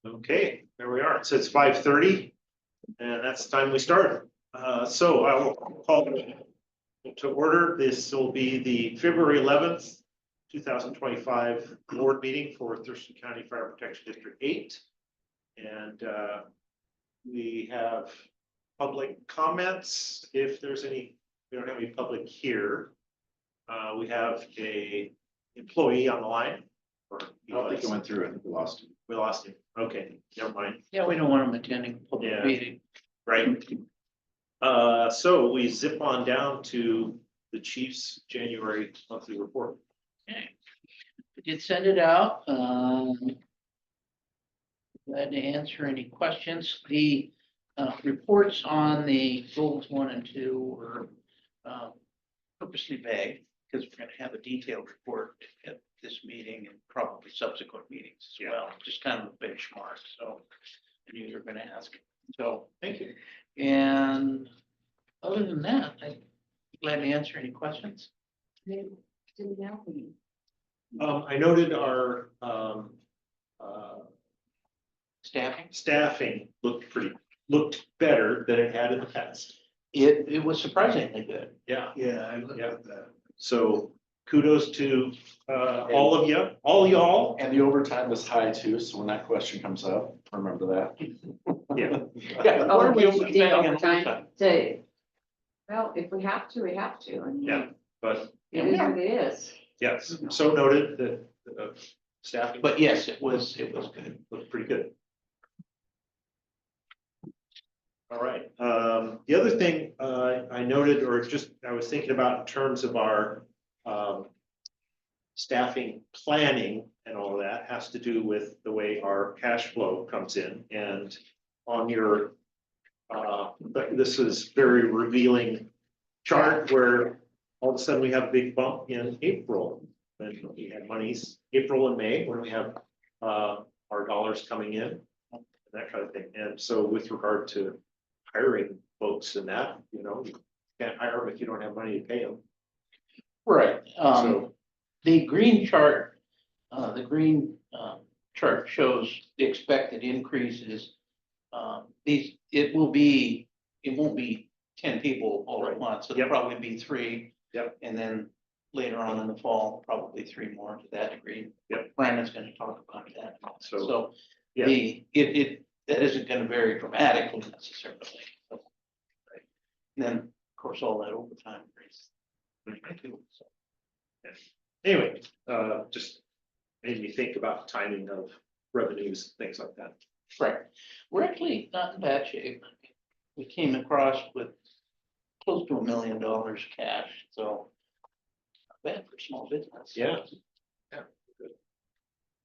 Okay, there we are. So it's 5:30 and that's the time we start. So I will call to order. This will be the February 11th, 2025 board meeting for Thurston County Fire Protection District 8. And we have public comments. If there's any, we don't have any public here. We have a employee on the line. Or I don't think it went through. I think we lost him. we lost him. Okay, never mind. Yeah, we don't want them attending public Yeah. meeting. Right. So we zip on down to the chief's January monthly report. Okay. We did send it out. Glad to answer any questions. The reports on the goals 1 and 2 were purposely vague because we're going to have a detailed report at this meeting and probably subsequent meetings as well, just kind of a benchmark. So I knew you were going to ask. So Thank you. and other than that, I'm glad to answer any questions. I noted our Staffing? staffing looked better than it had in the past. It was surprisingly good. Yeah, Yeah, I looked at that. so kudos to all of you, all y'all. And the overtime was high too, so when that question comes up, remember that. Yeah. Yeah, Oh, what are we did you do overspending on overtime? overtime? Well, if we have to, we have to. I mean, Yeah, but it is what it is. yes, so noted that staffing But yes, it was good. looked pretty good. All right, the other thing I noted, or just I was thinking about in terms of our staffing planning and all of that has to do with the way our cash flow comes in. And on your, but this is very revealing chart where all of a sudden we have a big bump in April. When we had monies, April and May, when we have our dollars coming in, and that kind of thing. And so with regard to hiring folks and that, you know, you can't hire them if you don't have money to pay them. Right. So, The green chart, chart shows the expected increases. It won't be 10 people all at once. It'll Yep. probably be 3. Yep. And then later on in the fall, probably 3 more to that degree. Yep. Brandon's gonna talk about that. So, yeah. That isn't gonna vary dramatically necessarily. So, right. And then, of course, all that overtime increase. So, anyway, just made me think about timing of revenues, things like that. right, we're actually not in bad shape. We came across with close to $1 million cash, so not bad for small business. Yeah. Yeah. Good.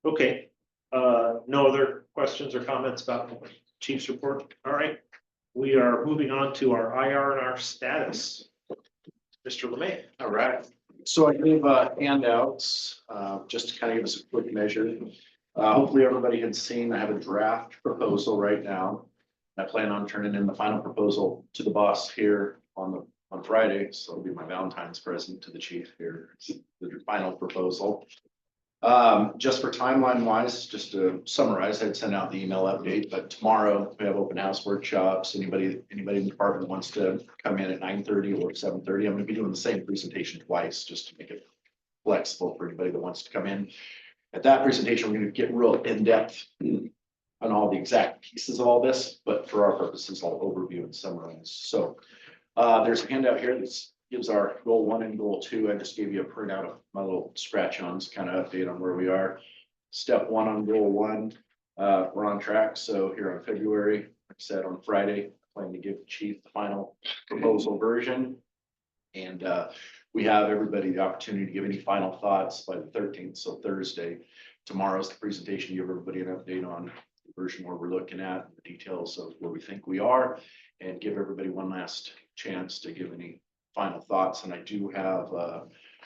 Okay, no other questions or comments about the chief's report? All right, we are moving on to our IR&R status. Mr. LeMay. All right. So I gave handouts, just to kind of give us a quick measure. Hopefully everybody had seen, I have a draft proposal right now. I plan on turning in the final proposal to the boss here on Friday, so it'll be my Valentine's present to the chief here, it's the final proposal. Just for timeline wise, just to summarize, I'd send out the email update, but tomorrow we have open house workshops. Anybody in the department that wants to come in at 9:30 or 7:30, I'm gonna be doing the same presentation twice, just to make it flexible for anybody that wants to come in. At that presentation, we're gonna get real in-depth on all the exact pieces of all this, but for our purposes, I'll overview and summarize. So there's a handout here that gives our goal 1 and goal 2. I just gave you a printout of my little scratch-ons, kind of update on where we are. Step 1 on goal 1, we're on track. So here on February, like I said, on Friday, I plan to give the chief the final proposal version. And we have everybody the opportunity to give any final thoughts by the 13th, so Thursday. Tomorrow's the presentation, give everybody an update on the version where we're looking at, the details of where we think we are, and give everybody one last chance to give any final thoughts. And I do have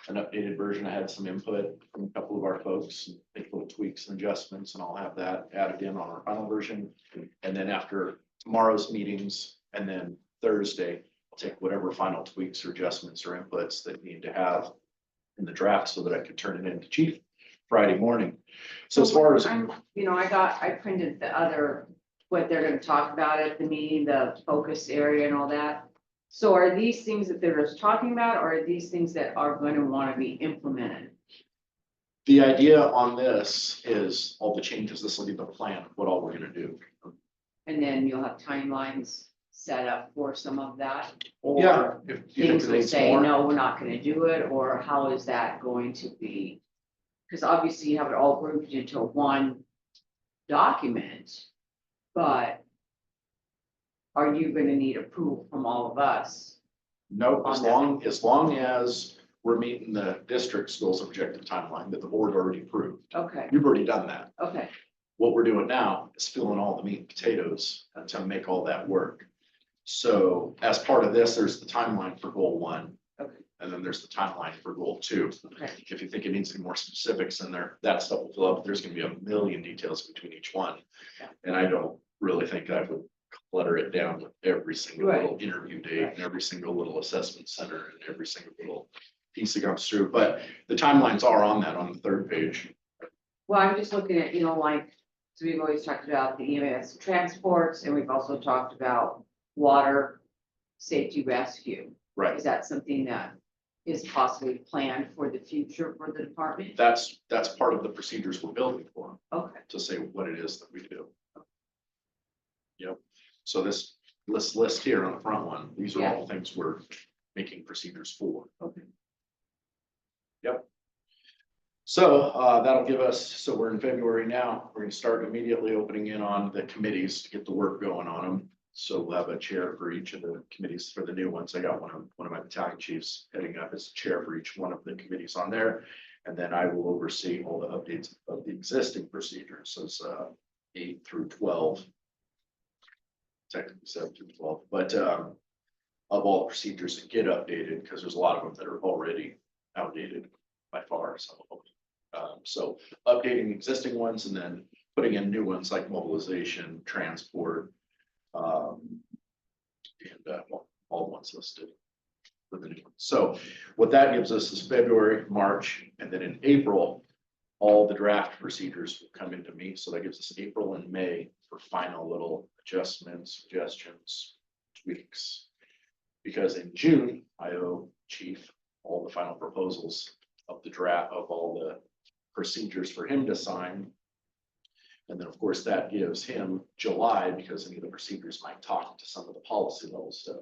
an updated version. I had some input from a couple of our folks, make little tweaks and adjustments, and I'll have that added in on our final version. And then after tomorrow's meetings and then Thursday, I'll take whatever final tweaks or adjustments or inputs that need to have in the draft so that I could turn it into chief Friday morning. So as far as, I printed the other, what they're gonna talk about at the meeting, the focus area and all that. So are these things that they're just talking about, or are these things that are gonna wanna be implemented? the idea on this is all the changes, this will be the plan, of what all we're gonna do. And then you'll have timelines set up for some of that? Yeah. Or If things will needs say, more. no, we're not gonna do it, or how is that going to be? Because obviously you have it all grouped into one document, but are you gonna need approval from all of us? No, on that. as long as we're meeting the district's goals objective timeline that the board already approved. Okay, You've already done that. okay, What we're doing now is filling all the meat and potatoes to make all that work. So as part of this, there's the timeline for goal 1. Okay. And then there's the timeline for goal 2. okay. If you think it needs any more specifics in there, that stuff will fill up. There's gonna be a million details between each one. Yeah. And I don't really think I would clutter it down with every single Right. little interview date and every single little assessment center and every single little piece that comes through. But the timelines are on that on the 3rd page. Well, I'm just looking at, like, so we've always talked about the EMS transports, and we've also talked about water safety rescue. Right. Is that something that is possibly planned for the future for the department? That's part of the procedures we're building for, Okay, to say what it is that we do. Yep. So this list here on the front one, these are all the things we're making procedures for. okay. So that'll give us, so we're in February now, we're gonna start immediately opening in on the committees to get the work going on them. So we'll have a chair for each of the committees for the new ones. I got one of my battalion chiefs heading up as chair for each one of the committees on there. And then I will oversee all the updates of the existing procedures, as 8 through 12. Technically 7 through 12, but of all the procedures that get updated, because there's a lot of them that are already outdated by far, some of them. So updating existing ones and then putting in new ones like mobilization, transport, and all the ones listed for the new ones. So what that gives us is February, March, and then in April, all the draft procedures will come into me. So that gives us April and May for final little adjustments, suggestions, tweaks. Because in June, I owe chief all the final proposals of the draft of all the procedures for him to sign. And then, of course, that gives him July, because any of the procedures might talk to some of the policy level stuff.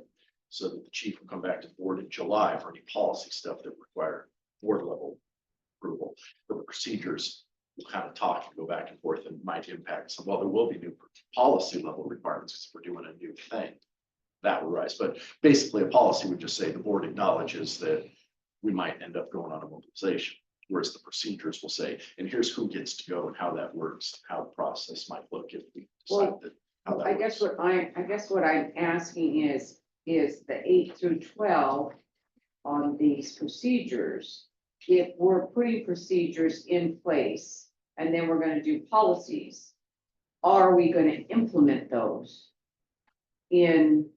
So that the chief will come back to the board in July for any policy stuff that require board level approval. But the procedures will kind of talk and go back and forth and might impact some, well, there will be new policy level requirements because we're doing a new thing. That will rise, but basically a policy would just say the board acknowledges that we might end up going on a mobilization. Whereas the procedures will say, and here's who gets to go and how that works, how the process might look if we decide that. How that I guess works. what I'm asking is the 8 through 12 on these procedures. If we're putting procedures in place and then we're gonna do policies, are we gonna implement those in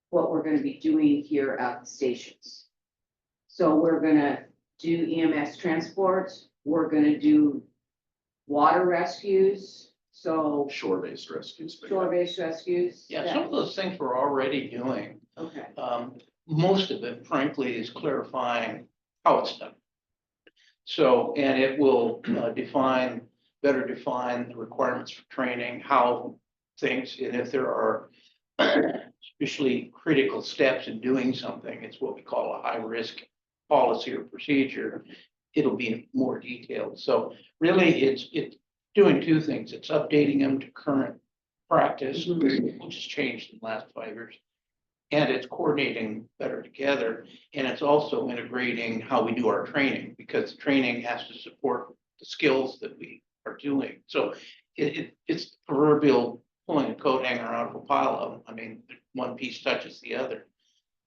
what we're gonna be doing here at the stations? So we're gonna do EMS transports, we're gonna do water rescues, so Shore-based rescues. but shore-based rescues. Yeah, some of those things we're already doing. Okay, Most of it frankly is clarifying how it's done. So, and it will better define the requirements for training, how things, and if there are especially critical steps in doing something, it's what we call a high-risk policy or procedure. It'll be more detailed. So really, it's doing two things. It's updating them to current practice, which has changed in the last 5 years. And it's coordinating better together. And it's also integrating how we do our training, because training has to support the skills that we are doing. So it's proverbial pulling a coat hanger out of a pile of them. I mean, one piece touches the other.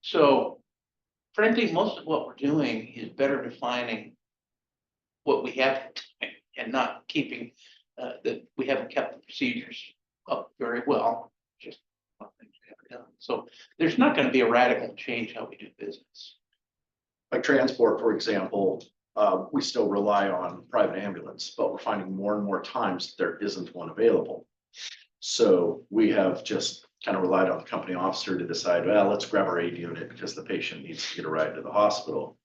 So frankly, most of what we're doing is better defining what we have and not keeping that we haven't kept the procedures up very well. Just one thing we haven't done. So there's not going to be a radical change how we do business. Like transport, for example, we still rely on private ambulance, but we're finding more and more times there isn't one available. So we have just kind of relied on the company officer to decide, well, let's grab our aid unit because the patient needs to get a ride to the hospital.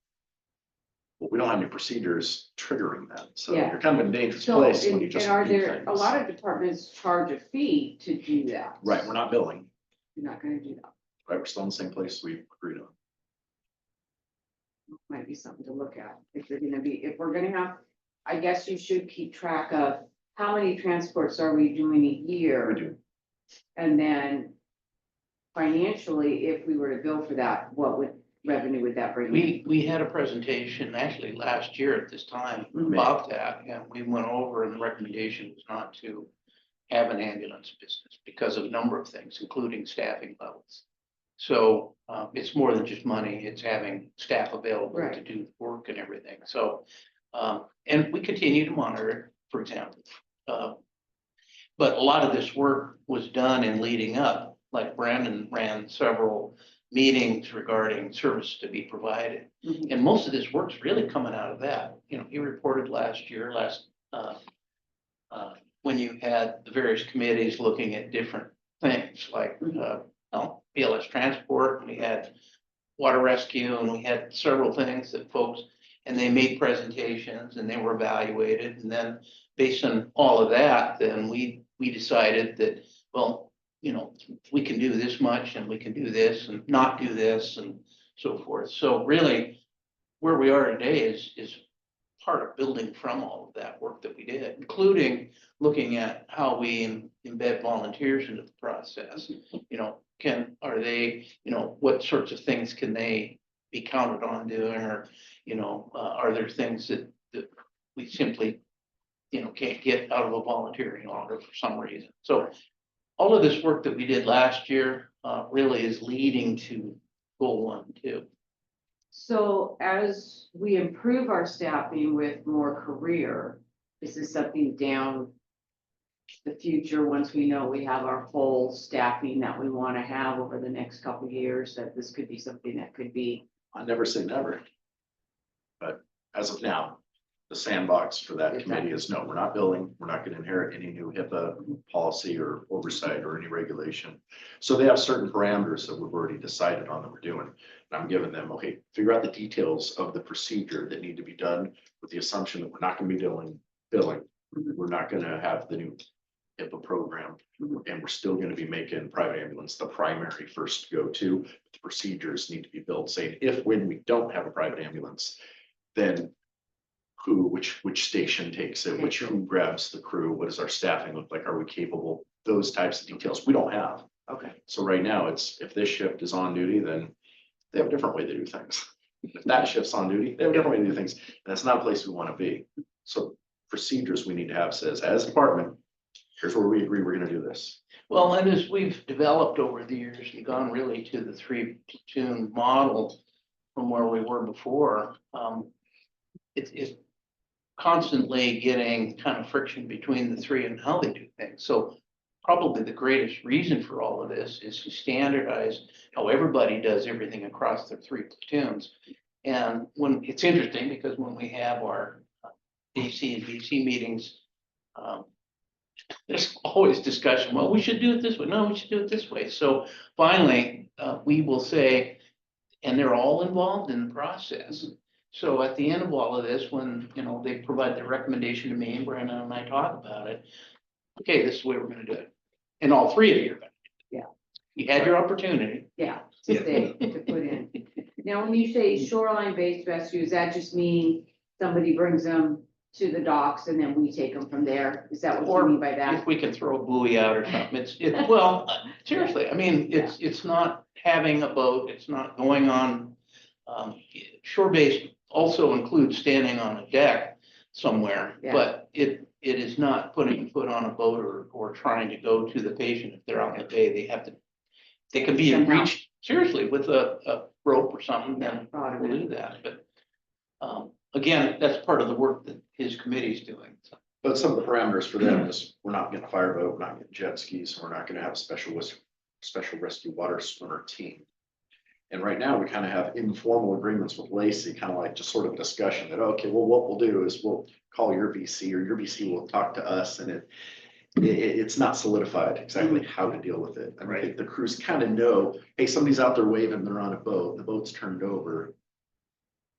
But we don't have any procedures triggering that, so Yeah. you're kind of in a dangerous So, place when you and just. are do there, a things. lot of departments charge a fee to do that? Right, we're not billing, You're not gonna do that. right, we're still in the same place we agreed on. Might be something to look at, if you're gonna be, if we're gonna have, I guess you should keep track of how many transports are we doing a year? We do, And then financially, if we were to bill for that, what revenue would that bring in? We had a presentation actually last year at this time about that, and we went over, and the recommendation was not to have an ambulance business because of a number of things, including staffing levels. So it's more than just money, it's having staff available to Right. do the work and everything. So, and we continue to monitor it, for example. But a lot of this work was done in leading up, like Brandon ran several meetings regarding service to be provided. Mhm. And most of this work's really coming out of that. You know, he reported last year, when you had the various committees looking at different things like, BLS transport, and we had water rescue, and we had several things that folks, and they made presentations and they were evaluated. And then based on all of that, then we decided that, well, you know, we can do this much and we can do this and not do this and so forth. So really, where we are today is part of building from all of that work that we did, including looking at how we embed volunteers into the process. You know, are they, you know, what sorts of things can they be counted on doing, or, you know, are there things that we simply, you know, can't get out of a volunteering order for some reason? So all of this work that we did last year really is leading to goal 1 and 2. So as we improve our staffing with more career, is this something down the future, once we know we have our full staffing that we want to have over the next couple of years, that this could be something that could be? I never say never. But as of now, the sandbox for that committee is no, we're not billing, we're not gonna inherit any new HIPAA policy or oversight or any regulation. So they have certain parameters that we've already decided on that we're doing. And I'm giving them, okay, figure out the details of the procedure that need to be done with the assumption that we're not gonna be billing. We're not gonna have the new HIPAA program, and we're still gonna be making private ambulance the primary first go-to. The procedures need to be built, saying when we don't have a private ambulance, then which station takes it, who grabs the crew, what does our staffing look like, are we capable, those types of details we don't have. Okay. So right now, it's, if this shift is on duty, then they have a different way to do things. If that shift's on duty, they have a different way to do things, and that's not a place we want to be. So procedures we need to have says, as a department, here's where we agree we're gonna do this. Well, and as we've developed over the years and gone really to the 3 platoon model from where we were before, it's constantly getting kind of friction between the 3 and how they do things. So probably the greatest reason for all of this is to standardize how everybody does everything across the 3 platoons. And when it's interesting, because when we have our DC and BC meetings, there's always discussion, well, we should do it this way. No, we should do it this way. So finally, we will say, and they're all involved in the process. So at the end of all of this, when, you know, they provide the recommendation to me and Brandon and I talk about it, okay, this is the way we're gonna do it. And all 3 of you are gonna. Yeah. You had your opportunity. Yeah, to put in. Now, when you say shoreline-based rescue, does that just mean somebody brings them to the docks and then we take them from there? Is that what Or you mean by that? If we can throw a buoy out or something, well, seriously, I mean, it's not having a boat, it's not going on. Shore-based also includes standing on a deck somewhere, Yeah. but it is not putting a foot on a boat or trying to go to the patient. If they're out in the bay, they can be Somehow. reached seriously with a rope or something, then Thought of we'll it. do that, but. Again, that's part of the work that his committee's doing. So. But some of the parameters for them is, we're not getting a fireboat, we're not getting jet skis, we're not gonna have a special rescue water swimmer team. And right now, we kind of have informal agreements with Lacey, kind of like just sort of discussion that, okay, well, what we'll do is we'll call your VC or your VC will talk to us and it's not solidified exactly how to deal with it. I mean, Right. the crews kind of know, hey, somebody's out there waving, they're on a boat, the boat's turned over.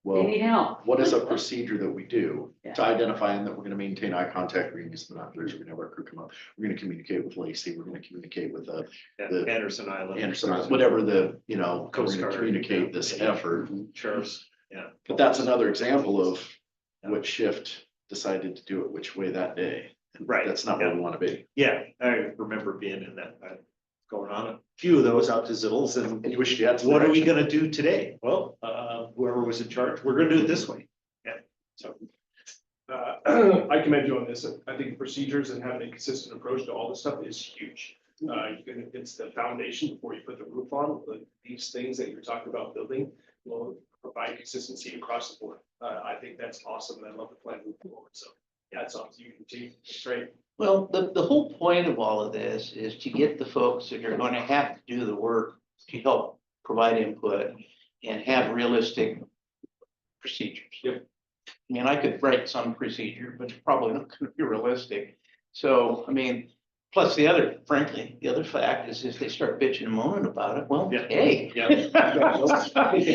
They Well, need help. what is a procedure that we do Yeah. to identify that we're gonna maintain eye contact, we're gonna use the binoculars, we're gonna have our crew come up, we're gonna communicate with Lacey, we're gonna communicate with Yeah, The- Anderson Island. Anderson, whatever the, we're Coast gonna Guard, communicate yeah. this effort. Sheriff's, But that's another example of what shift decided to do it which way that day. And Right, That's not where we wanna be. yeah, I remember being in that, going on a few of those out to Zittles and And you wish you had some what are we direction. gonna do today? Well, whoever was in charge, we're gonna do it this way. Yeah, so. I commend you on this. I think procedures and having a consistent approach to all this stuff is huge. It's the foundation before you put the roof on, but these things that you're talking about building will provide consistency across the board. I think that's awesome. And I love the plan moving forward. So yeah, it's up to you, Chief. It's great. Well, the whole point of all of this is to get the folks that are gonna have to do the work to help provide input and have realistic procedures. Yep. I mean, I could write some procedure, but it's probably not gonna be realistic. So, I mean, plus frankly, the other fact is if they start bitching and moaning about it, well, Yeah. hey. Yeah.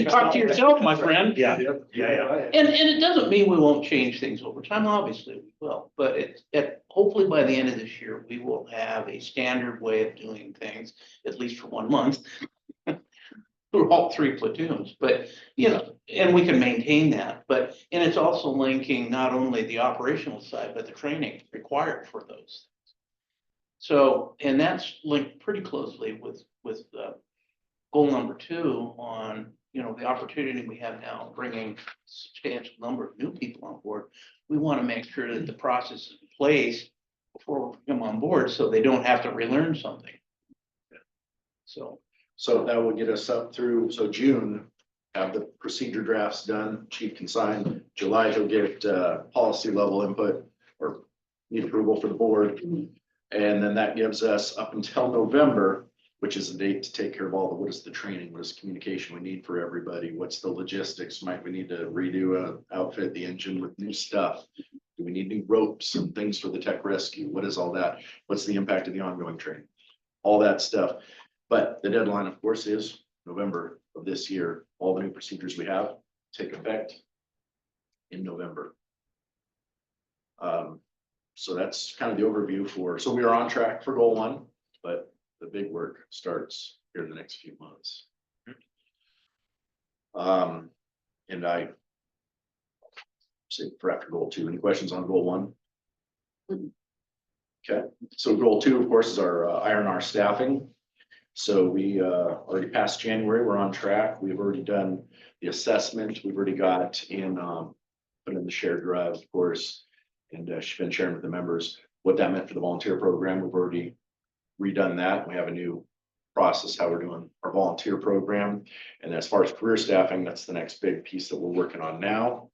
Talk to yourself, my friend. Yeah, yeah. And it doesn't mean we won't change things over time, obviously we will, but hopefully by the end of this year, we will have a standard way of doing things, at least for 1 month. Through all 3 platoons, but, and we can maintain that, and it's also linking not only the operational side, but the training required for those. So, and that's linked pretty closely with goal number 2 on, the opportunity we have now, bringing a substantial number of new people on board. We want to make sure that the process is in place before we come on board, so they don't have to relearn something. So that will get us up through, so June, have the procedure drafts done, chief can sign. July, he'll get policy level input or need approval for the board. And then that gives us up until November, which is the date to take care of what is the training, what is the communication we need for everybody? What's the logistics? Might we need to redo outfit the engine with new stuff? Do we need new ropes and things for the tech rescue? What is all that? What's the impact of the ongoing training? All that stuff. But the deadline, of course, is November of this year. All the new procedures we have take effect in November. So that's kind of the overview so we are on track for goal 1, but the big work starts here in the next few months. And I say for after goal 2, any questions on goal 1? Okay, so goal 2, of course, is our IRNR staffing. So we already passed January, we're on track. We've already done the assessment. We've already got put in the shared drive, of course, and she's been sharing with the members what that meant for the volunteer program. We've already redone that. We have a new process, how we're doing our volunteer program. And as far as career staffing, that's the next big piece that we're working on now.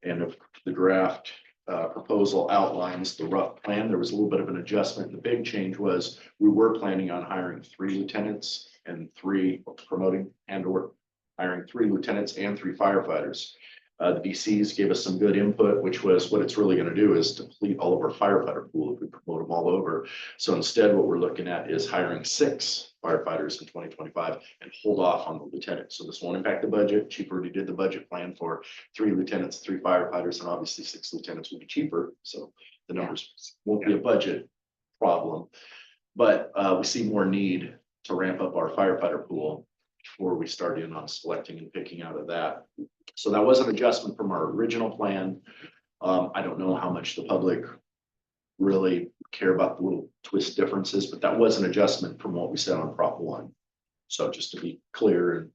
And if the draft proposal outlines the rough plan, there was a little bit of an adjustment. The big change was we were planning on hiring 3 lieutenants and 3 promoting or hiring 3 lieutenants and 3 firefighters. The VCs gave us some good input, which was what it's really going to do is deplete all of our firefighter pool if we promote them all over. So instead, what we're looking at is hiring 6 firefighters in 2025 and hold off on the lieutenants. So this won't impact the budget. Chief already did the budget plan for 3 lieutenants, 3 firefighters, and obviously 6 lieutenants will be cheaper. So the numbers won't be a budget problem. But we see more need to ramp up our firefighter pool before we start in on selecting and picking out of that. So that was an adjustment from our original plan. I don't know how much the public really care about the little twist differences, but that was an adjustment from what we said on Prop 1. So just to be clear and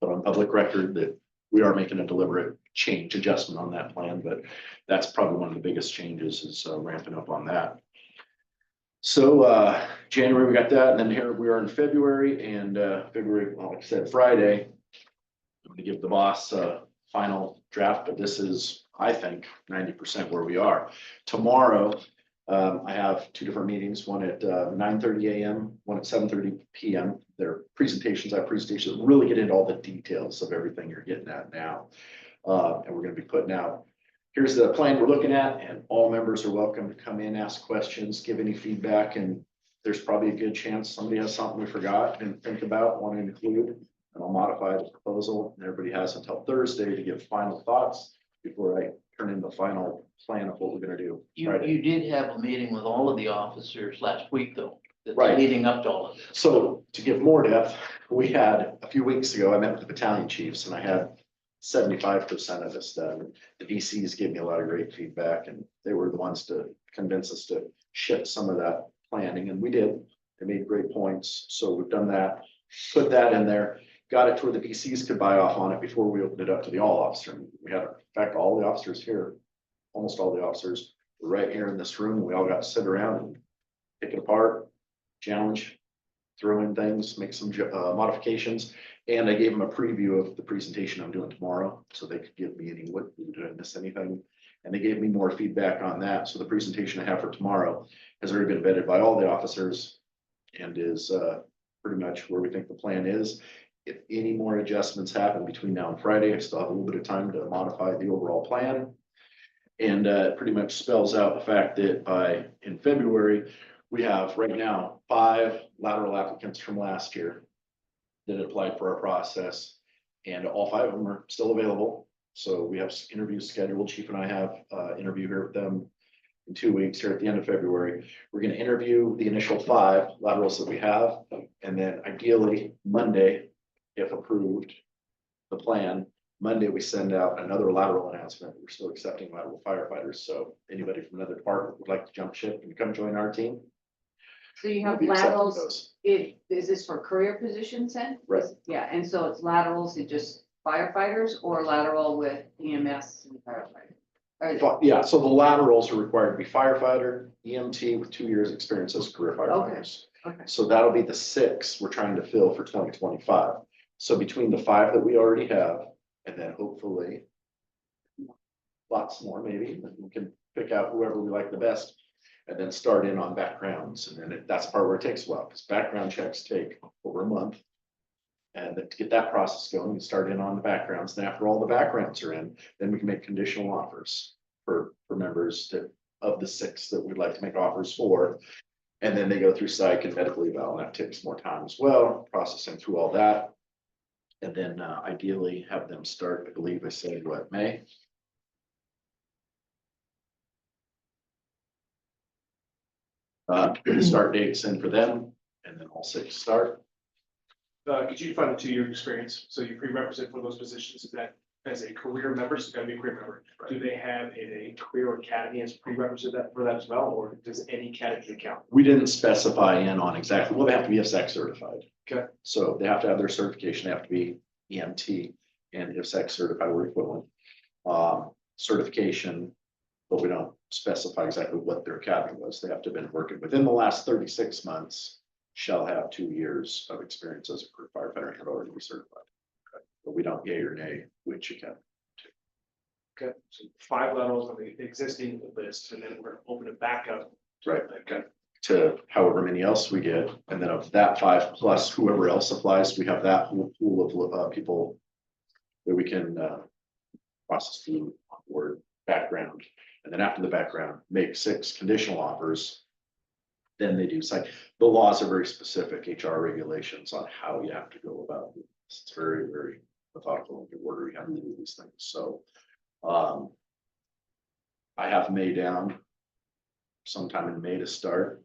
put on public record that we are making a deliberate adjustment on that plan, but that's probably one of the biggest changes is ramping up on that. So January, we got that, and then here we are in February, and February, well, like I said, Friday, I'm going to give the boss a final draft, but this is, I think, 90% where we are. Tomorrow, I have two different meetings, one at 9:30 AM, one at 7:30 PM. They're presentations, I have presentations that really get into all the details of everything you're getting at now. And we're gonna be putting out, here's the plan we're looking at, and all members are welcome to come in, ask questions, give any feedback, and there's probably a good chance somebody has something we forgot and think about, want to include, and I'll modify the proposal, and everybody has until Thursday to give final thoughts before I turn in the final plan of what we're gonna do. You, Friday. you did have a meeting with all of the officers last week, though, that's Right. leading up to all of this. So to give more depth, we had, a few weeks ago, I met with the battalion chiefs and I had 75% of this done. The VCs gave me a lot of great feedback and they were the ones to convince us to shift some of that planning, and we did. They made great points, so we've done that, put that in there, got it to where the VCs could buy off on it before we opened it up to the all officer. We had, in fact, all the officers here, almost all the officers were right here in this room. We all got to sit around and pick it apart, challenge, throw in things, make some modifications. And I gave them a preview of the presentation I'm doing tomorrow, so they could give me any, what, did I miss anything? And they gave me more feedback on that. So the presentation I have for tomorrow has already been vetted by all the officers and is pretty much where we think the plan is. If any more adjustments happen between now and Friday, I still have a little bit of time to modify the overall plan. And it pretty much spells out the fact that in February, we have right now 5 lateral applicants from last year that applied for our process, and all 5 of them are still available. So we have interviews scheduled. Chief and I have interview here with them in 2 weeks here at the end of February. We're gonna interview the initial 5 laterals that we have, and then ideally Monday, if approved, the plan, Monday, we send out another lateral announcement. We're still accepting lateral firefighters, so anybody from another department would like to jump ship and come join our team. So you we'll have be accepting laterals, those. is this for career positions then? Right. Yeah, and so it's laterals and just firefighters or lateral with EMS and firefighter? Or- But yeah, so the laterals are required to be firefighter, EMT with 2 years experience as career firefighters. okay. So that'll be the 6 we're trying to fill for 2025. So between the 5 that we already have, and then hopefully lots more maybe, and we can pick out whoever we like the best. And then start in on backgrounds, and then that's the part where it takes a while, because background checks take over a month. And then to get that process going, we start in on the backgrounds, then after all the backgrounds are in, then we can make conditional offers for members of the 6 that we'd like to make offers for. And then they go through psych and medical eval, and that takes more time as well, processing through all that. And then ideally have them start, I believe I said, what, May? The start dates in for them, and then all 6 start. Could you define the 2-year experience? So you prerequisite for those positions, is that as a career member, so it's gotta be a career member. Do they have a career academy as prerequisite for that as well, or does any academy count? We didn't specify in on exactly, well, they have to be IFSAC certified. Okay. So they have to have their certification, they have to be EMT and IFSAC certified or equivalent. Certification, but we don't specify exactly what their academy was. They have to have been working within the last 36 months, shall have 2 years of experience as a career firefighter and already be certified. But we don't yay or nay which academy. Okay, so 5 laterals on the existing list, and then we're gonna open it back up. Right. Okay. To however many else we get, and then of that 5 plus whoever else applies, we have that whole pool of people that we can process through onboard background, and then after the background, make 6 conditional offers. Then they do site. The laws are very specific, HR regulations on how you have to go about it. It's very, very methodical in the order you have to do these things, so. I have May down sometime in May to start.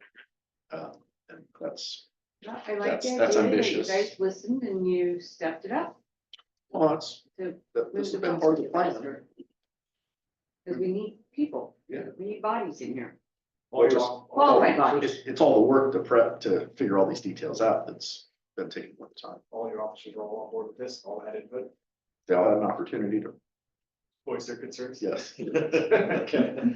And that's, I like the That's idea that you ambitious. guys listened and you stepped it up. well, that's, to this has move the been part of the process plan. faster. Cause we need people. Yeah. We need bodies in here. All Qualified bodies. It's all the work to prep to figure all these details out that's been taking more time. your officers are all on board with this, all that input, They all had an opportunity to, voice their concerns. yes. Okay,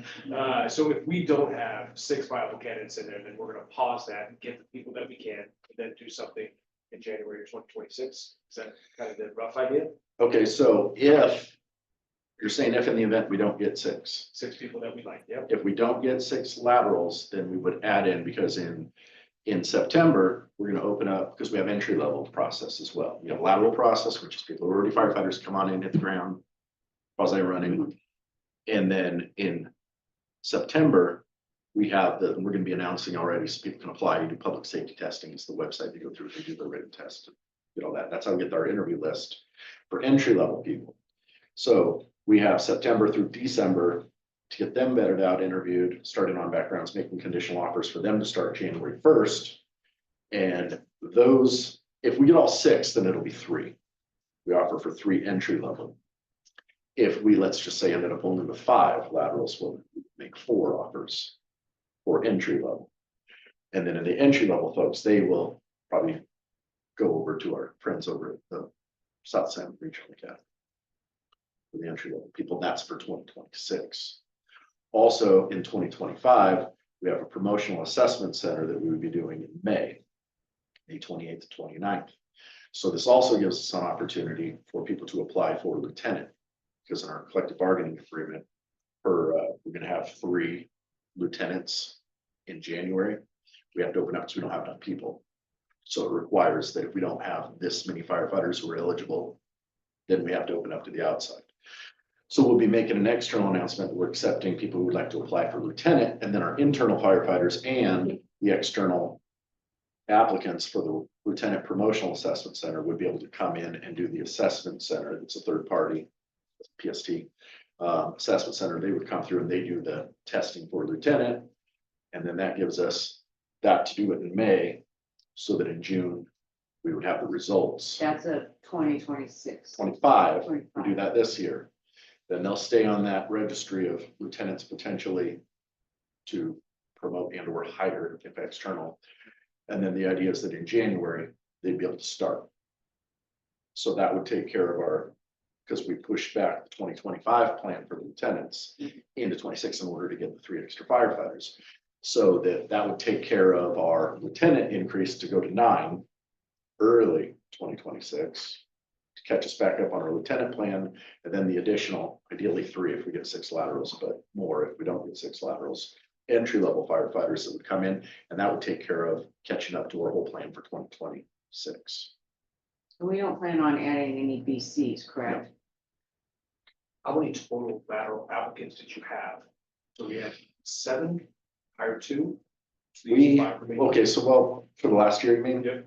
so if we don't have 6 viable candidates in there, then we're gonna pause that and get the people that we can, and then do something in January of 2026. Is that kind of the rough idea? Okay, so if You're saying if in the event we don't get 6. 6 people that we like, yep. If we don't get 6 laterals, then we would add in, because in September, we're gonna open up, because we have entry level process as well. We have lateral process, which is people who are already firefighters, come on in, hit the ground, quasi running. And then in September, we're gonna be announcing already, so people can apply, you do public safety testing, it's the website they go through, they do the written test. Get all that, that's how we get our interview list for entry level people. So we have September through December to get them vetted out, interviewed, started on backgrounds, making conditional offers for them to start January 1st. And those, if we get all 6, then it'll be 3. We offer for 3 entry level. If we, let's just say, ended up only with 5 laterals, we'll make 4 offers for entry level. And then in the entry level folks, they will probably go over to our friends over at the South San Regional Academy. For the entry level people, that's for 2026. Also in 2025, we have a promotional assessment center that we would be doing in May 28th to 29th. So this also gives us an opportunity for people to apply for lieutenant, because in our collective bargaining agreement, we're gonna have 3 lieutenants in January. We have to open up because we don't have enough people. So it requires that if we don't have this many firefighters who are eligible, then we have to open up to the outside. So we'll be making an external announcement that we're accepting people who would like to apply for lieutenant, and then our internal firefighters and the external applicants for the lieutenant promotional assessment center would be able to come in and do the assessment center. It's a third party, PST assessment center. They would come through and they do the testing for lieutenant. And then that gives us that to do it in May, so that in June, we would have the results. That's a 2026. 25, we do that this year. Then they'll stay on that registry of lieutenants potentially to promote and or hire if external. And then the idea is that in January, they'd be able to start. So that would take care of our, because we pushed back the 2025 plan for lieutenants into 26 in order to get the 3 extra firefighters. So that would take care of our lieutenant increase to go to 9 early 2026. To catch us back up on our lieutenant plan, and then the additional, ideally 3 if we get 6 laterals, but more if we don't get 6 laterals. Entry level firefighters that would come in, and that would take care of catching up to our whole plan for 2026. We don't plan on adding any BCs, correct? How many total lateral applicants did you have? So we had 7, hired 2. So these We, 5 remaining. okay, so well, for the last year, you mean? Yeah.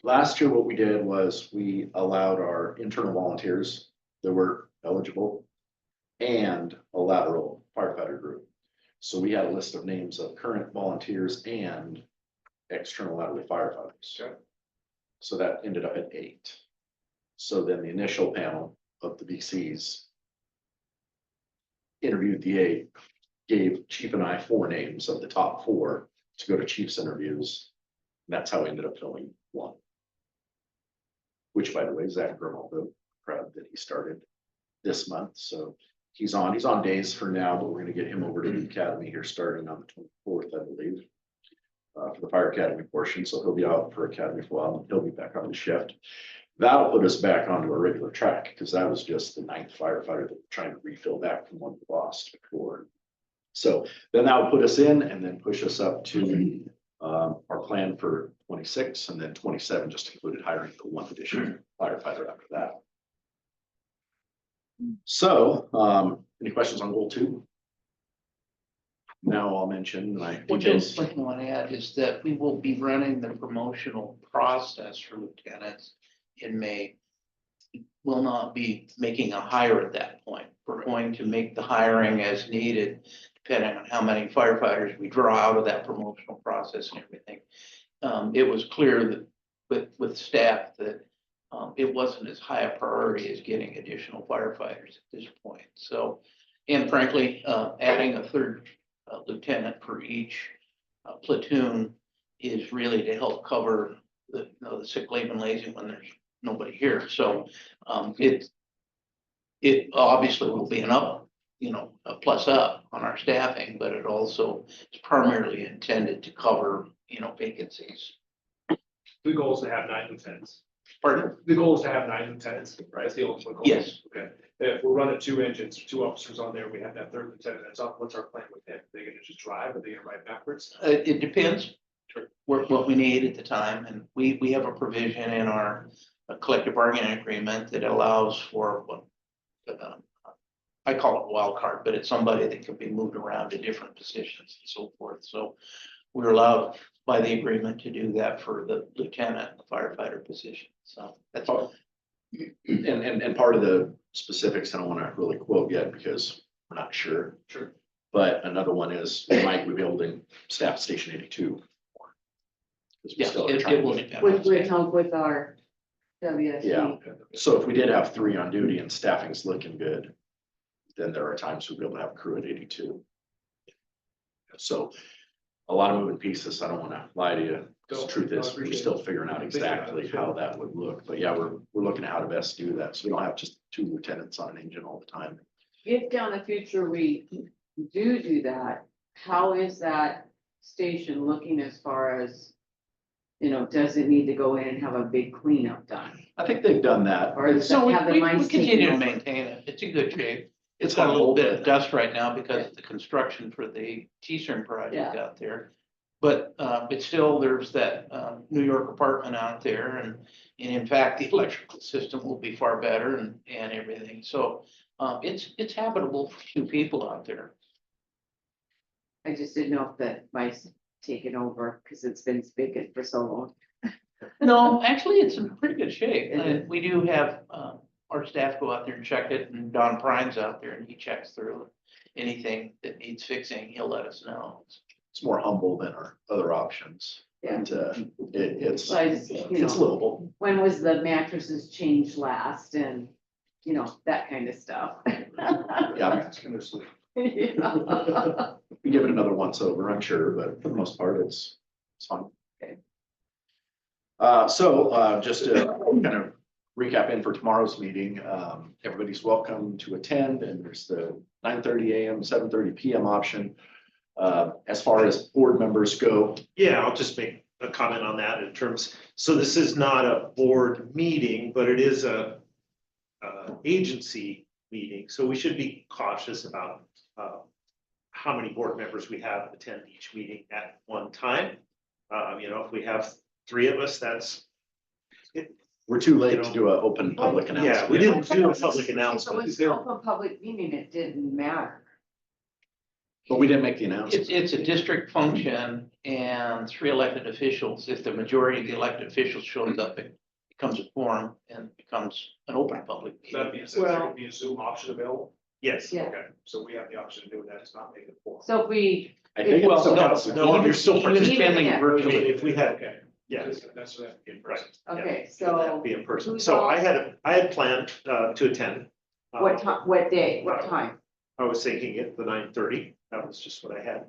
Last year, what we did was we allowed our internal volunteers that were eligible and a lateral firefighter group. So we had a list of names of current volunteers and external lateral firefighters. Okay. So that ended up at 8. So then the initial panel of the VCs interviewed the 8, gave Chief and I 4 names of the top 4 to go to Chief's interviews. And that's how we ended up filling 1. Which, by the way, Zach Grimaldo, proud that he started this month. So he's on days for now, but we're gonna get him over to the academy here starting on the 24th, I believe. For the fire academy portion, so he'll be out for academy for a while, and he'll be back on the shift. That'll put us back onto a regular track, because that was just the 9th firefighter that we're trying to refill back from one we lost before. So then that would put us in and then push us up to our plan for 26, and then 27 just included hiring the 1 additional firefighter after that. So, any questions on goal 2? Now I'll mention my One details. thing I want to add is that we will be running the promotional process for lieutenants in May. Will not be making a hire at that point. We're going to make the hiring as needed, depending on how many firefighters we draw out of that promotional process and everything. It was clear that with staff that it wasn't as high a priority as getting additional firefighters at this point. So, and frankly, adding a 3rd lieutenant for each platoon is really to help cover the sick leave and lazy when there's nobody here. So it obviously will be a plus up on our staffing, but it also is primarily intended to cover vacancies. The goal is to have 9 lieutenants. Pardon? The goal is to have 9 lieutenants, right? That's the ultimate goal. Yes. Okay, if we're running 2 engines, 2 officers on there, we have that 3rd lieutenant, that's up, what's our plan with him? They're gonna just drive, or they gonna ride backwards? It depends what we need at the time, and we have a provision in our collective bargaining agreement that allows for what I call it a wild card, but it's somebody that can be moved around to different positions and so forth. So we're allowed by the agreement to do that for the lieutenant and the firefighter position. So that's all. And part of the specifics, I don't want to really quote yet because we're not sure. Sure. But another one is, might we be building staff station 82? Because we Yeah, still are it trying will to- depend. with help with our WSC. Yeah. So if we did have 3 on duty and staffing's looking good, then there are times we'll be able to have a crew at 82. So a lot of moving pieces. I don't want to lie to you. The truth is, we're still figuring out exactly how that would look. But yeah, we're looking at how to best do that. So we don't have just 2 lieutenants on an engine all the time. If down the future we do that, how is that station looking as far as, you know, does it need to go in and have a big cleanup done? I think they've done that. Or is So it have the we mice continue taken to over? maintain it. It's in good shape. It's It's got a little humble, bit of but- dust right now because of the construction for the T-string project Yeah. out there. But it's still, there's that New York apartment out there, and in fact, the electrical system will be far better and everything. So it's habitable for 2 people out there. I just didn't know if the mice taken over, because it's been vacant for so long. No, actually, it's in pretty good shape. Is And we do have our staff go out there and check it, and Don Prime's out there and he checks through anything that needs fixing. He'll let us know. It's more humble than our other options. Yeah. And it's So I just, you know, livable. when was the mattresses changed last and, you know, that kind of stuff. Yeah, Yeah. we give it another once over, I'm sure, but for the most part, it's fine. Okay. Just to kind of recap in for tomorrow's meeting, everybody's welcome to attend, and there's the 9:30 AM, 7:30 PM option. As far as board members go, Yeah, I'll just make a comment on that in terms, so this is not a board meeting, but it is a agency meeting, so we should be cautious about how many board members we have attend each meeting at one time. You know, if we have 3 of us, that's, we're too late to do an open public announcement. yeah, we didn't do a public If it announcement. was an open public meeting, it didn't matter. But we didn't make the announcement. It's a district function and 3 elected officials. If the majority of the elected officials shows up, it becomes a quorum and becomes an open public That meeting. means there could be a Zoom option available. Yes, Yeah. Okay, so we have the option of doing that, it's not making it for. So if we, I think Well, it's still no, counts. no, you're still Even participating. attending Yeah. virtually. If we had, Okay. yeah, That's what. right. okay, That'd so be in person. who's So all- I had planned to attend. what time, what day, what time? I was thinking at the 9:30. That was just what I had.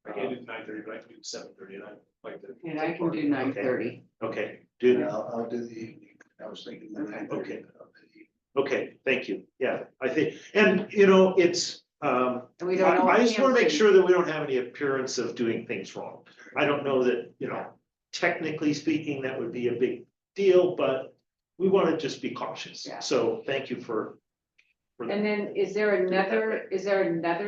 I can't do 9:30, but I can do 7:30, and I like to. And I can do 9:30. Okay, do, I'll do the evening. I was thinking the 9:30. Okay. okay, thank you. Yeah, I think, and you know, it's, And we don't know. I what just want to make Hampton- sure that we don't have any appearance of doing things wrong. I don't know that, you know, technically speaking, that would be a big deal, but we want to just be cautious. Yeah. So thank you for. And then is there another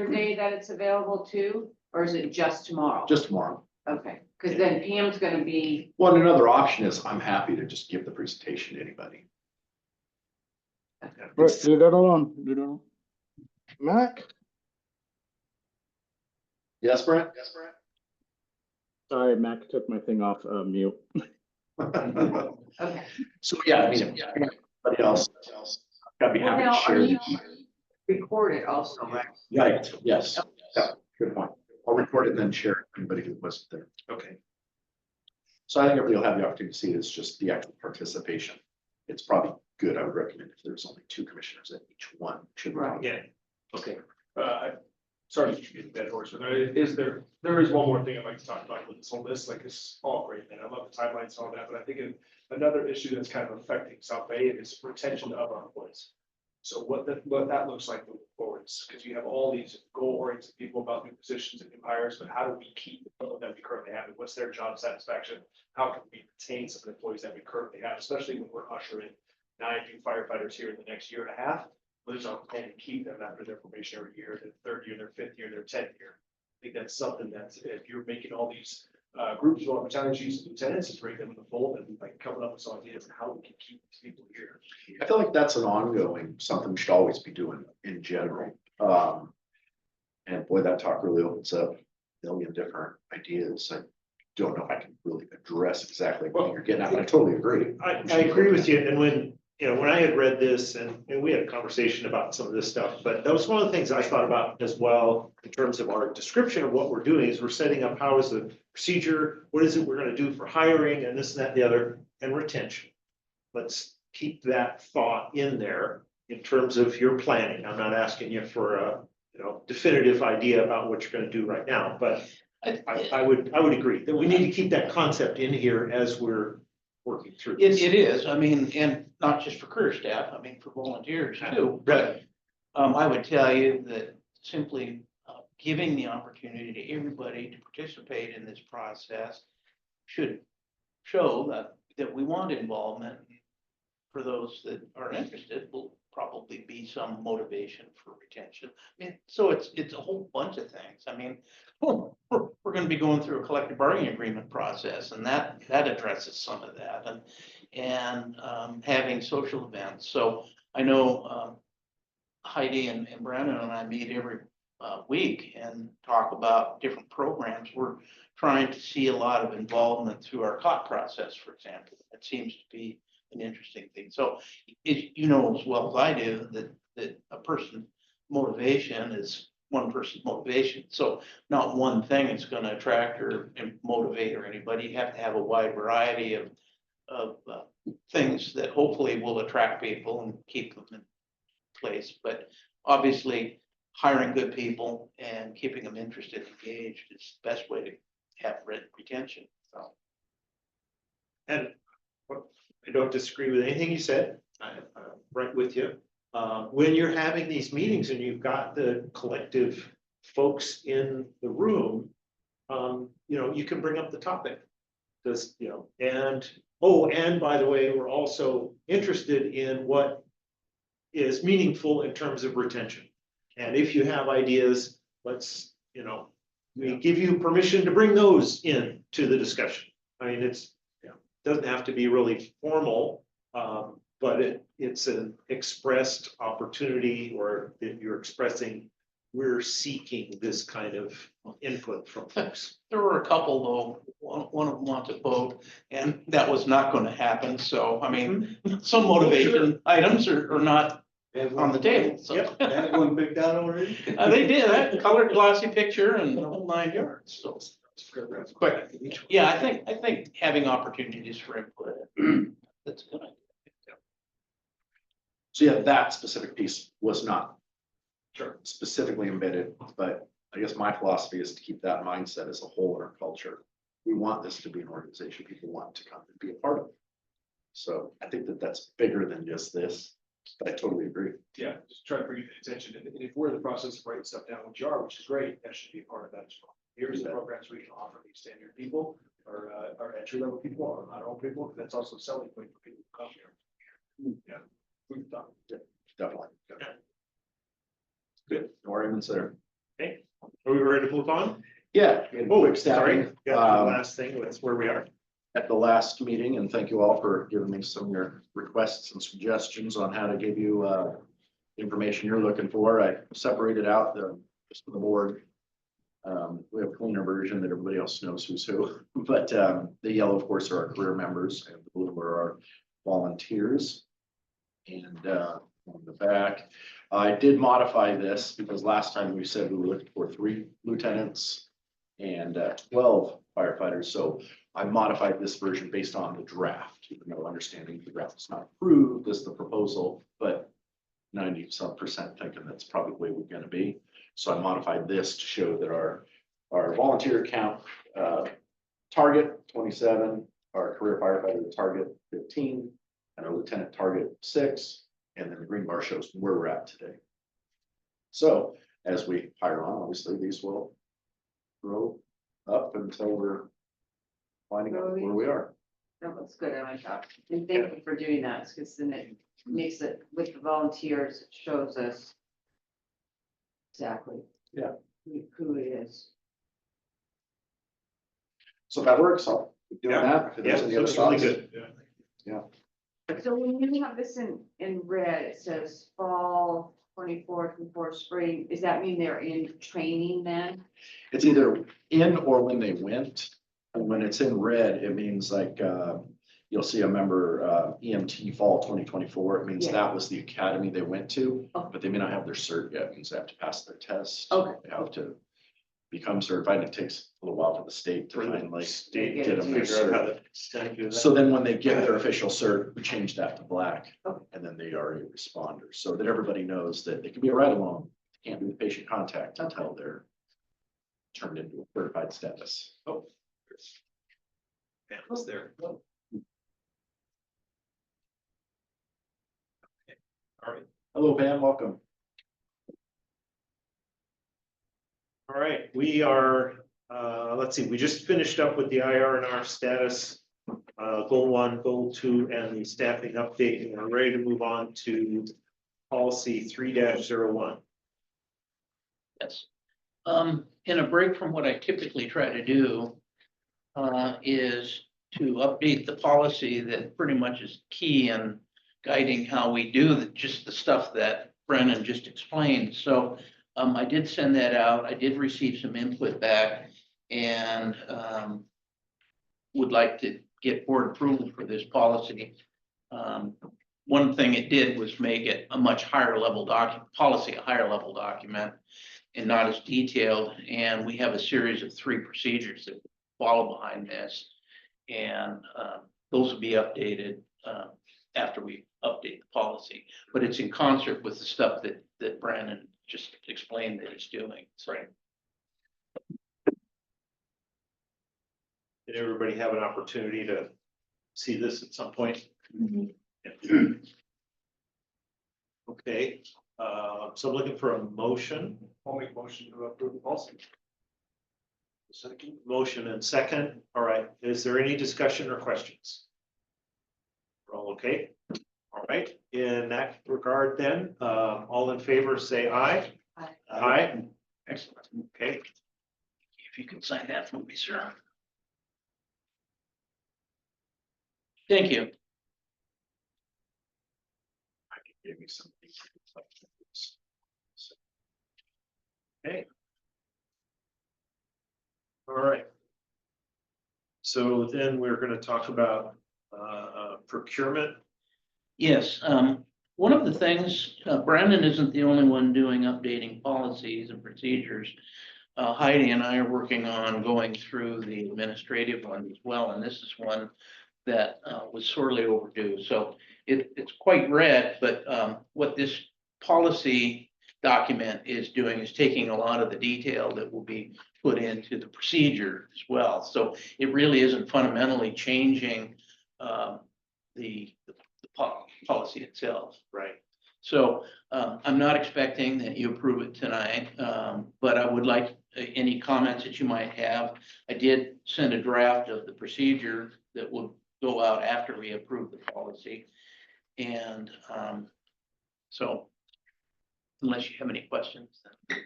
day that it's available too, or is it just tomorrow? Just tomorrow. Okay, because then Pam's gonna be, Well, and another option is I'm happy to just give the presentation to anybody. Right, leave that alone, leave that alone. Mac, Yes, Brent? sorry, Mac took my thing off mute. okay. So, yeah, I mean, anybody else? I'd be Well, happy now, to are share. you recorded also, right? Right, yes. Yeah, good point. I'll record it and then share it with anybody who wasn't there. Okay, So I think everybody will have the opportunity to see it. It's just the actual participation. It's probably good. I would recommend if there's only 2 commissioners at each one. Should Right. yeah, okay. Sorry to beat the dead horse, but there is one more thing I'd like to talk about with this whole list, like it's all great, man. I love the timelines and all that, but I think another issue that's kind of affecting South Bay is retention of our employees. So what that looks like moving forwards, because you have all these goal-oriented people about new positions and new hires, but how do we keep the people that we currently have? And what's their job satisfaction? How can we retain some of the employees that we currently have, especially when we're ushering 9 new firefighters here in the next year and a half? What is our plan to keep them after their probationary year, their third year, their fifth year, their 10th year? I think that's something that if you're making all these groups of battalion chiefs and lieutenants, to bring them in the fold and like coming up with some ideas on how we can keep these people here. I feel like that's an ongoing, something we should always be doing in general. And boy, that talk really opens up a million different ideas. I don't know if I can really address exactly what you're getting at, but I totally agree. I agree with you, and when, you know, when I had read this, and we had a conversation about some of this stuff, but that was one of the things I thought about as well. In terms of our description of what we're doing, is we're setting up how is the procedure, what is it we're gonna do for hiring, and this and that, and the other, and retention. Let's keep that thought in there in terms of your planning. I'm not asking you for a, you know, definitive idea about what you're gonna do right now, but I would agree that we need to keep that concept in here as we're working through It, this. it is, I mean, and not just for career staff, I mean, for volunteers too, but I would tell you that simply giving the opportunity to everybody to participate in this process should show that we want involvement. For those that are interested, will probably be some motivation for retention. I mean, so it's a whole bunch of things. I mean, we're gonna be going through a collective bargaining agreement process, and that addresses some of that, and having social events. So I know Heidi and Brandon and I meet every week and talk about different programs. We're trying to see a lot of involvement through our COT process, for example. It seems to be an interesting thing. So you know as well as I do that a person's motivation is one person's motivation. So not one thing is going to attract or motivate or anybody. You have to have a wide variety of things that hopefully will attract people and keep them in place. But obviously hiring good people and keeping them interested, engaged is the best way to have retention. So. And I don't disagree with anything you said. I'm right with you. When you're having these meetings and you've got the collective folks in the room, you know, you can bring up the topic. Does, you know, and by the way, we're also interested in what is meaningful in terms of retention. And if you have ideas, let's, you know, we give you permission to bring those in to the discussion. I mean, doesn't have to be really formal, but it's an expressed opportunity, or that you're expressing, we're seeking this kind of input from folks. There were a couple though, one of them wanted to vote, and that was not going to happen. So, I mean, some motivation items are not on the table. So. Yep. That one picked out already? They did that colored glossy picture and the whole 9 yards. So quick. Yeah, I think having opportunities for input, that's a good idea. So yeah, that specific piece was not Sure. specifically embedded, but I guess my philosophy is to keep that mindset as a whole in our culture. We want this to be an organization people want to come and be a part of. So I think that that's bigger than just this, but I totally agree. Yeah, just try to bring it to attention. And if we're in the process of writing stuff down, which you are, which is great, that should be a part of that as well. Here's the programs we can offer these standard people or entry level people or not all people, because that's also a selling point for people who come here. Yeah. We've done. Definitely. Yeah. Good. No arguments there. Are we ready to move on? Yeah. Oh, sorry. Yeah, the Um, last thing, that's where we are. At the last meeting, and thank you all for giving me some of your requests and suggestions on how to give you information you're looking for. I separated out just for the board. We have a cleaner version that everybody else knows who's who, but the yellow, of course, are our career members, and the blue are our volunteers. And on the back, I did modify this because last time we said we were looking for 3 lieutenants and 12 firefighters. So I modified this version based on the draft, even though understanding the draft is not approved, this is the proposal, but 90% thinking that's probably the way we're going to be. So I modified this to show that our volunteer count target 27, our career firefighter target 15, and our lieutenant target 6, And then the green bar shows where we're at today. So as we hire on, obviously these will grow up until we're finding out where we are. That looks good, I like that. And thank you for doing that, because then it makes it, with the volunteers, it shows us exactly. Yeah. Who it is. So that works. I'll keep doing that. If Yeah, there's any other looks really thoughts. good. So when you have this in red, it says fall 24 before spring, does that mean they're in training then? It's either in or when they went. And when it's in red, it means like, you'll see a member, EMT fall 2024. It means Yeah. that was the academy they went to, Oh. but they may not have their cert yet. It means they have to pass their test. Okay. They have to become certified. And it takes a little while for the state to For the finally state get to it figure out how cert. to do that. So then when they get their official cert, we change that to black. Okay. And then they are a responder, so that everybody knows that they can be a ride along. Can't do the patient contact until they're turned into a certified status. Oh. Yeah, was there. Okay. All right. Hello, Pam, welcome. All right, we are, let's see, we just finished up with the IR&R status, goal 1, goal 2, and the staffing update, and we're ready to move on to policy 3-01. Yes. In a break from what I typically try to do, is to update the policy that pretty much is key in guiding how we do just the stuff that Brennan just explained. So I did send that out. I did receive some input back and would like to get board approval for this policy. One thing it did was make it a much higher level policy, a higher level document and not as detailed. And we have a series of 3 procedures that follow behind this. And those will be updated after we update the policy. But it's in concert with the stuff that Brandon just explained that he's doing. So. Did everybody have an opportunity to see this at some point? Okay, so I'm looking for a motion. I'll make a motion to approve the policy. Second, motion and second. All right, is there any discussion or questions? We're all okay? All right, in that regard then, all in favor, say aye. Aye. Aye, Excellent. okay. If you could sign that for me, sir. Thank you. Give me something. Okay. All right. So then we're going to talk about procurement. Yes, one of the things, Brandon isn't the only one doing updating policies and procedures. Heidi and I are working on going through the administrative one as well, and this is one that was sorely overdue. So it's quite red, but what this policy document is doing is taking a lot of the detail that will be put into the procedure as well. So it really isn't fundamentally changing the policy itself. Right. So I'm not expecting that you approve it tonight, but I would like any comments that you might have. I did send a draft of the procedure that will go out after we approve the policy. And so unless you have any questions, then.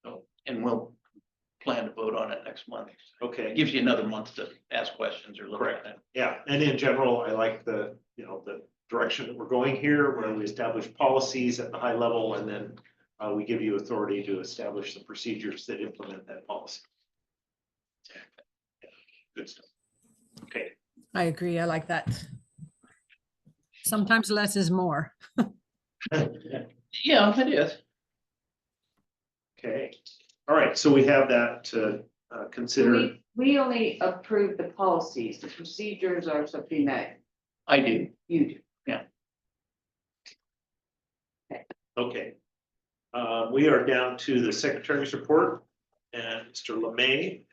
So, and we'll plan to vote on it next month. Okay. It gives you another month to ask questions or look at it. Yeah, and in general, I like the direction that we're going here, where we establish policies at the high level, and then we give you authority to establish the procedures that implement that policy. Yeah, good stuff. Okay, I agree. I like that. Sometimes less is more. Yeah, it is. okay. All right, so we have that to consider. We only approve the policies, the procedures are something that I do. you do. Okay. We are down to the secretary's report and Mr. Lemay.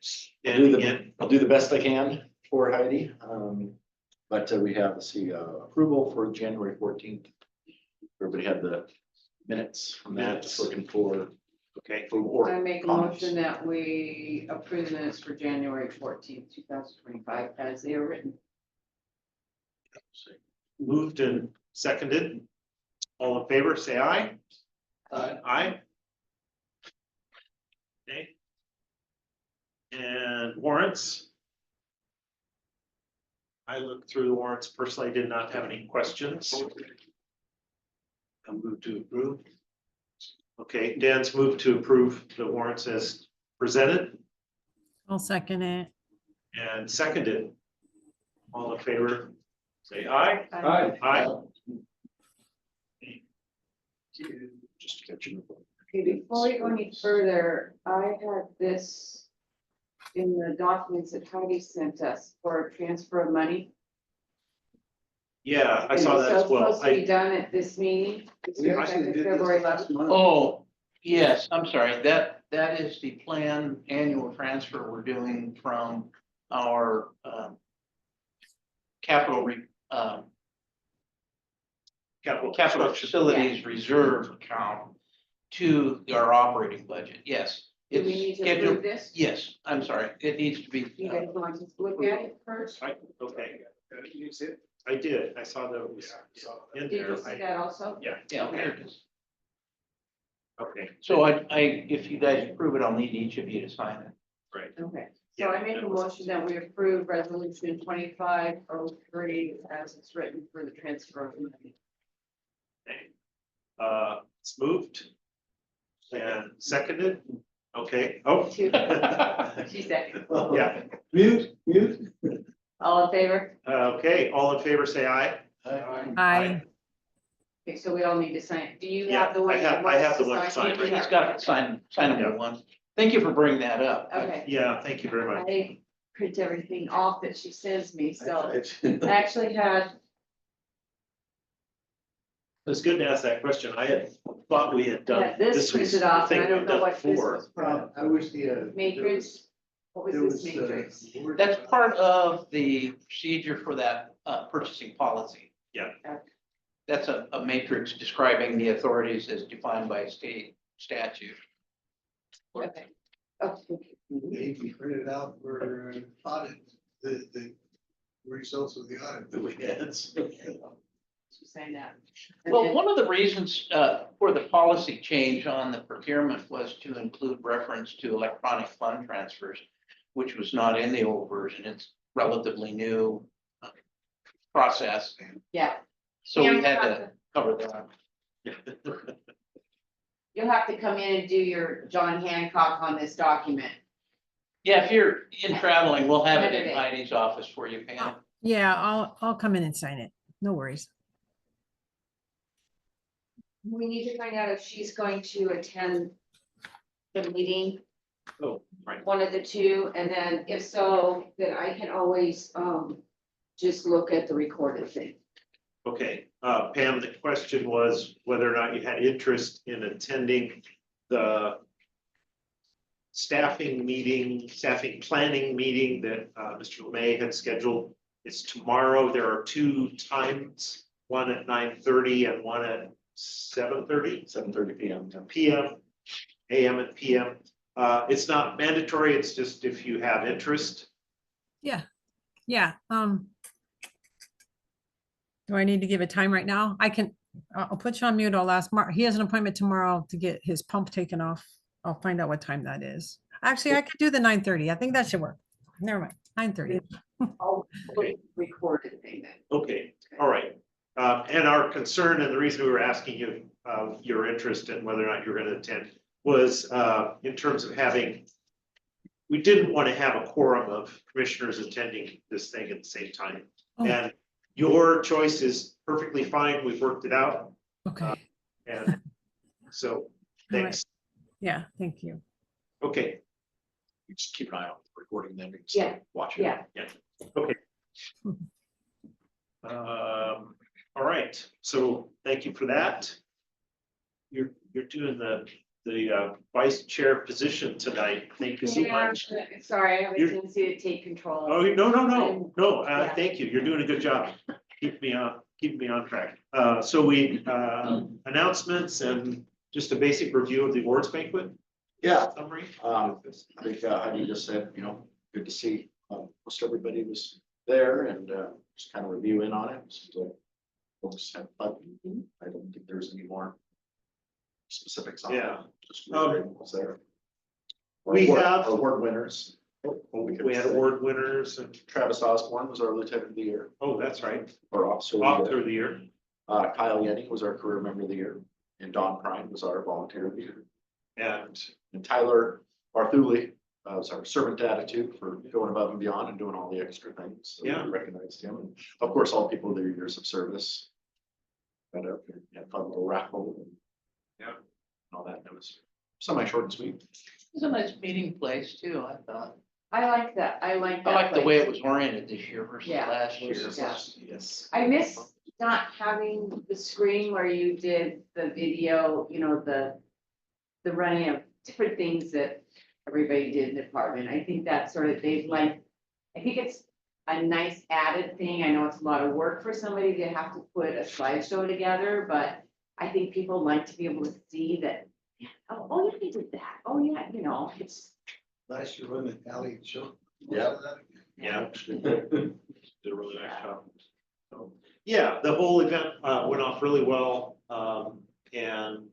And again, I'll do the best I can for Heidi. But we have, let's see, approval for January 14th Everybody had the minutes from that, just looking for, Okay, or I make a comments. motion that we approve the minutes for January 14th, 2025 as they are written. moved and seconded. All in favor, say aye. Aye. Okay. And warrants. I looked through the warrants personally, did not have any questions. I'll move to approve. Okay, Dan's moved to approve the warrants as presented I'll second it. and seconded. All in favor, say aye. Aye. Aye. Just to catch you. Okay, before we go any further, I had this in the documents that Heidi sent us for a transfer of money. Yeah, I saw that as well. Supposed to be done at this meeting. It's effective February 11th. Oh, yes, I'm sorry. That is the planned annual transfer we're doing from our capital capital facilities reserve account to our operating budget. Yes. Do we need to approve this? Yes, I'm sorry. It needs to be. You guys want to look at it first? Okay, You see it? I did. I saw that it was in Did there. you see that also? Yeah, Yeah, there it is. okay, So if you guys approve it, I'll need each of you to sign it. great. Okay, Yeah, so I make a that was- motion that we approve resolution 2503 as it's written for the transfer of money. It's moved. And seconded. Okay, oh. Two. She said, Yeah, Mute. all in favor? okay, all in favor, say aye. Aye. Okay, so we all need to sign. Do you Yeah, have the one? I have- that I have wants the one to sign, You right He's have- got to signable one. Thank you for bringing that up. Okay, Yeah, thank you very much. I print everything off that she sends me, so I actually had, It's good to ask that question. I had thought we had done. yeah, this was printed the off, thing and I don't we've know done what this before. was from. I wish the. Matrix, what was this matrix? That's part of the procedure for that purchasing policy. Yeah. That's a matrix describing the authorities as defined by state statute. Okay. Okay. They printed out for audit, the results of the audit that we had. She saying that. And Well, then- one of the reasons for the policy change on the procurement was to include reference to electronic fund transfers, which was not in the old version. It's relatively new process. Yeah, So we Yeah, had we to cover that. you'll have to come in and do your John Hancock on this document. Yeah, if you're in traveling, we'll have it in Saturday. Heidi's office for you, Pam. Yeah, I'll come in and sign it. No worries. We need to find out if she's going to attend the meeting, Oh, right. one of the two, and then if so, then I can always, just look at the recorded thing. Okay, Pam, the question was whether or not you had interest in attending the staffing planning meeting that Mr. Lemay had scheduled. It's tomorrow. There are two times, one at 9:30 and one at 7:30. 7:30 PM. PM, AM and PM. It's not mandatory, it's just if you have interest. Yeah. Do I need to give a time right now? I'll put you on mute. I'll ask Mark. He has an appointment tomorrow to get his pump taken off. I'll find out what time that is. Actually, I could do the 9:30. I think that should work. Never mind, 9:30. I'll put recorded thing then. Okay, all right. And our concern and the reason we were asking you, your interest in whether or not you're gonna attend was, in terms of we didn't want to have a quorum of commissioners attending this thing at the same time. Oh. And your choice is perfectly fine. We've worked it out. Okay, And so, thanks. yeah, thank you. Okay, You just keep an eye on the recording then. you can Yeah, Watch it. yeah. all right. So thank you for that. You're doing the vice chair position tonight. Thank you so Yeah, much. sorry, I have a You're- tendency to take control. Oh, no, Yeah. thank you. You're doing a good job. Keep me keeping me on track. So we, announcements and just a basic review of the awards banquet Yeah, summary. I think Heidi just said, good to see, most everybody was there and, just kind of reviewing on it. So folks had fun. I don't think there's any more specifics on it. Yeah. Just reiterating what's there. We Award- have- Award winners. We had award winners and, Travis Osborne was our Lieutenant of the Year, oh, that's right, or Officer of the officer Year. of the year. Kyle Yenning was our Career Member of the Year, and Don Prine was our Volunteer of the Year. And And Tyler Barthuli was our Servant Attitude for going above and beyond and doing all the extra things. So we Yeah. recognized him, and of course, all people with their years of service. Got up and had fun little raffle and. Yeah. and All that, it was semi-short and sweet. It's a nice meeting place too, I thought. I like that, I like I that. like the way it place. was oriented this year versus Yeah. last year. Yeah. yes. I miss not having the screen where you did the video, the running of different things that everybody did in the department. I think that's sort of, I think it's a nice added thing. I know it's a lot of work for somebody to have to put a slideshow together, but I think people like to be able to see that, oh, yeah, they did that. Oh, yeah, it's, Last year when the alley show. Yeah. Yeah. Did a really nice job. So, yeah, the whole event went off really well. And,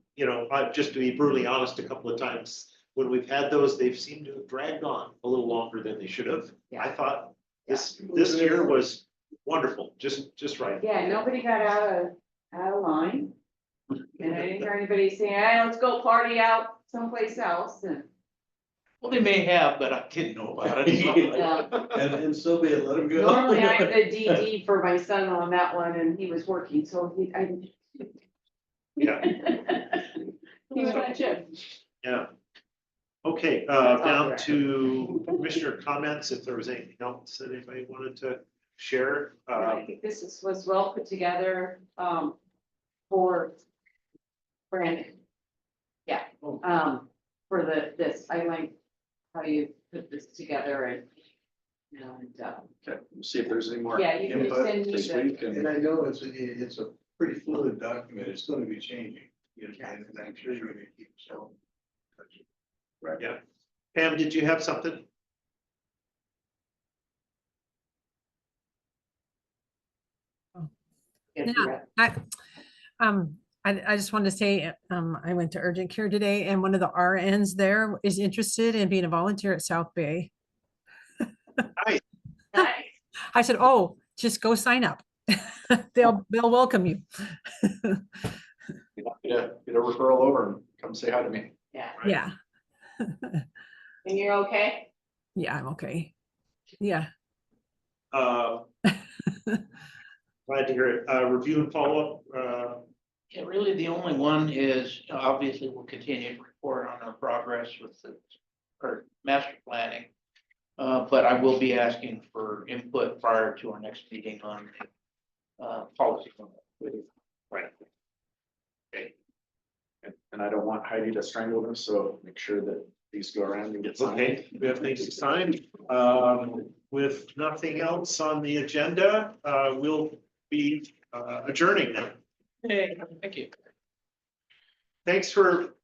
just to be brutally honest, a couple of times when we've had those, they've seemed to have dragged on a little longer than they should have. Yeah. I thought this year was wonderful, just right. yeah, nobody got out of line. And I didn't hear anybody saying, hey, let's go party out someplace else, and, Well, they may have, but I didn't know about it. And so be it, let them go. normally I'm the DD for my son on that one, and he was working, so Yeah. He was on chip. Yeah. Okay, That's all down correct. to commissioner comments, if there was anything else that anybody wanted to share. I think this was well put together, for Brandon. Yeah, for this, I like how you put this together and, Okay, we'll see if there's any more Yeah, you can input send me this the- week And and. I know it's a pretty fluid document, it's gonna be changing, and I'm sure you're gonna keep so. Right. Yeah. Pam, did you have something? I just wanted to say, I went to urgent care today and one of the RNs there is interested in being a volunteer at South Bay. Nice. I said, oh, just go sign up. They'll welcome you. Get a referral over and come say hi to me. Yeah, Yeah, and you're okay? yeah, I'm okay. Yeah. Glad to hear it. Review and follow up. Yeah, really, the only one is, obviously, we'll continue to report on our progress with our master planning. But I will be asking for input prior to our next meeting on policy. Right. And I don't want Heidi to strangle them, so make sure that these go around and get signed. Okay, we have things to sign. With nothing else on the agenda, we'll be adjourning now. Hey, thank you. Thanks for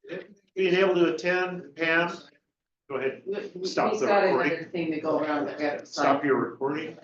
being able to attend, Pam. Go ahead, He's Stop the got recording. another thing to go around. I gotta sign. stop your recording.